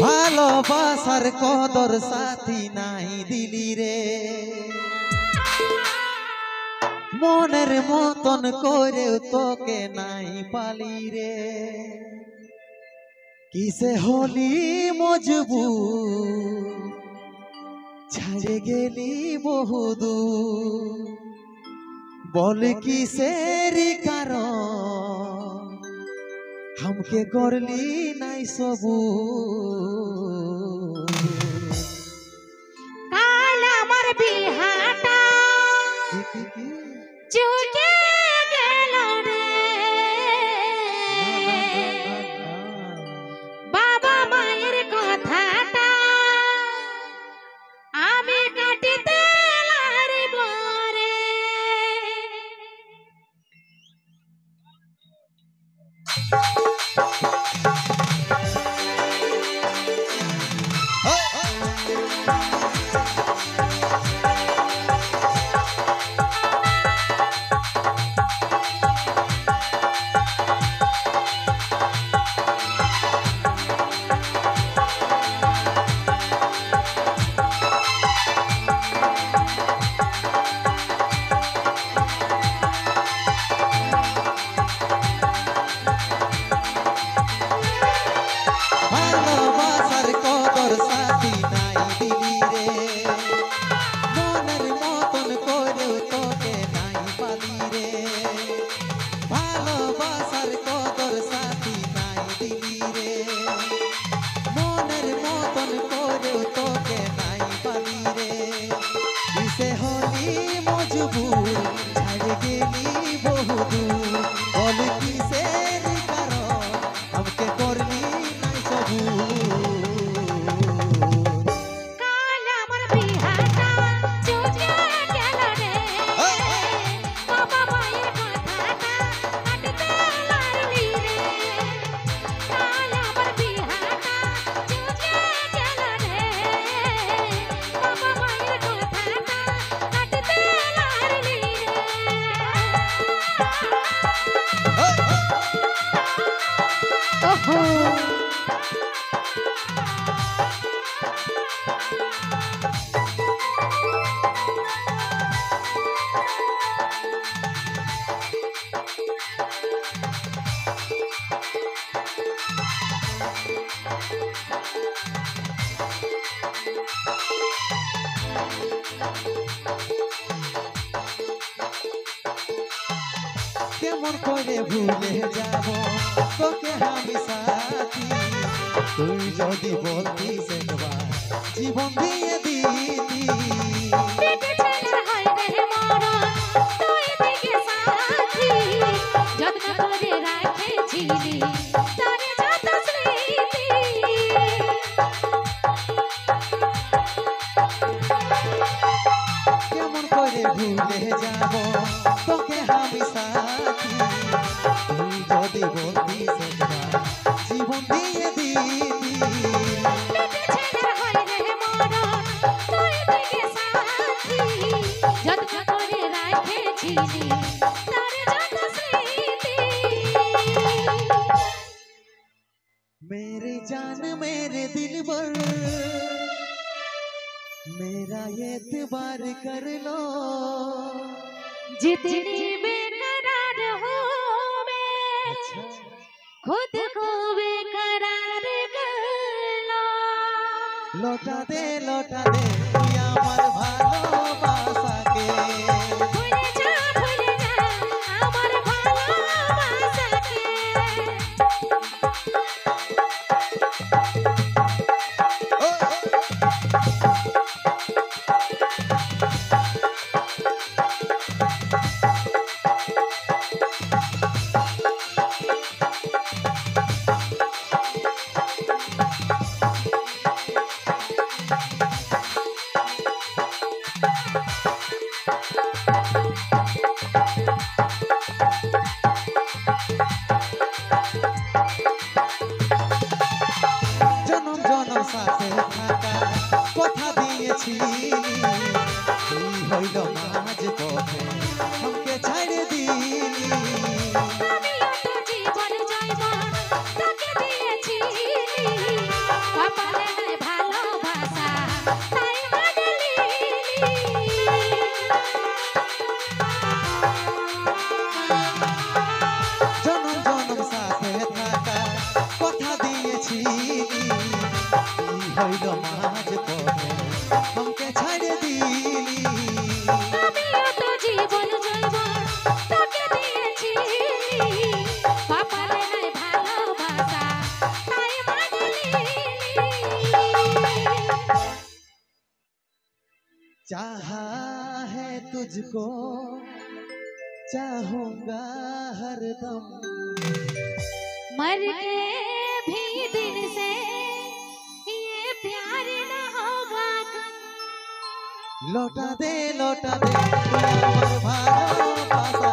ভালোবাসার কদর সাথী নাই দিলি রে, মনের মতন করেও তোকে নাই পালি রে। কিসে হলি মজবুর, ছাড়ে গেলি বহুদূর, বল কিসের কারণ हमके करली নাই सबूर। কাল আমার বিহাটা চুকে গেল রে, বাবা মায়ের কথাটা আমি কাটিতে লারিব রে। ভালোবাসার কদর সাথী নাই দিলি রে, মনের মতন করেও তোকে নাই পালি রে। ভালোবাসার কদর সাথী নাই দিলি রে, মনের মতন করেও তোকে নাই পালি রে। কিসে হলি মজবুর, ছাড়ে গেলি বহুদূর, বল কিসের কারণ हमके করলি নাই सबूर। কাল আমার বিহাটা চুকে গেল রে, বাবা মায়ের কথাটা কাটিতে লারলি রে। কাল আমার বিহাটা চুকে গেল রে, বাবা মায়ের কথাটা কাটিতে লারলি রে। ওহো কেমন করে ভুলে যাব তোকে আমি সাথী, তুই যদি বলতিস একবার জীবন দিয়ে দিতি। পেটে ছেলে হয় রে মরণ, তুই দিকে সাথী, যত্ন করে রাখেছিলি তারে যত স্মৃতি। কেমন করে ভুলে যাব তোকে আমি সাথী, তুই যদি বলতিস একবার জীবন দিয়ে দিতি। পেটে ছেলে হয় রে মরণ, তুই দিকে সাথী, যত্ন করে রাখেছিলি তারে যত স্মৃতি। मेरी जान मेरे दिलबर, मेरा एतबार कर लो। जितनी बेकरार हूँ मैं, अच्छा खुद को बेकरार कर लो। लौटा दे তুই আমার ভালোবাসাকে। ভুলে যা আমার ভালোবাসাকে। জনম জনম সাথে থাকা কথা দিয়েছিলি, তুই হইল মাঝ পথে हमके ছাড়ে দিলি। আমিও তো জীবন জয়মান তোকে দিয়েছি, কপালে নাই ভালোবাসা তাই মানলি জনম জনম সাথে থাকা কথা দিয়েছিলি কি হইল মাঝ পথে আমাকে ছাড়ে দিলি আমিও তো জীবন জৈবন তোকে দিয়েছি কপালে নাই ভালোবাসা তাই মানলি चाहा है तुझको चाहूंगा हरदम मर के भी दिल से ये प्यार न होगा कम लौटा दे तू अमर भालोबासा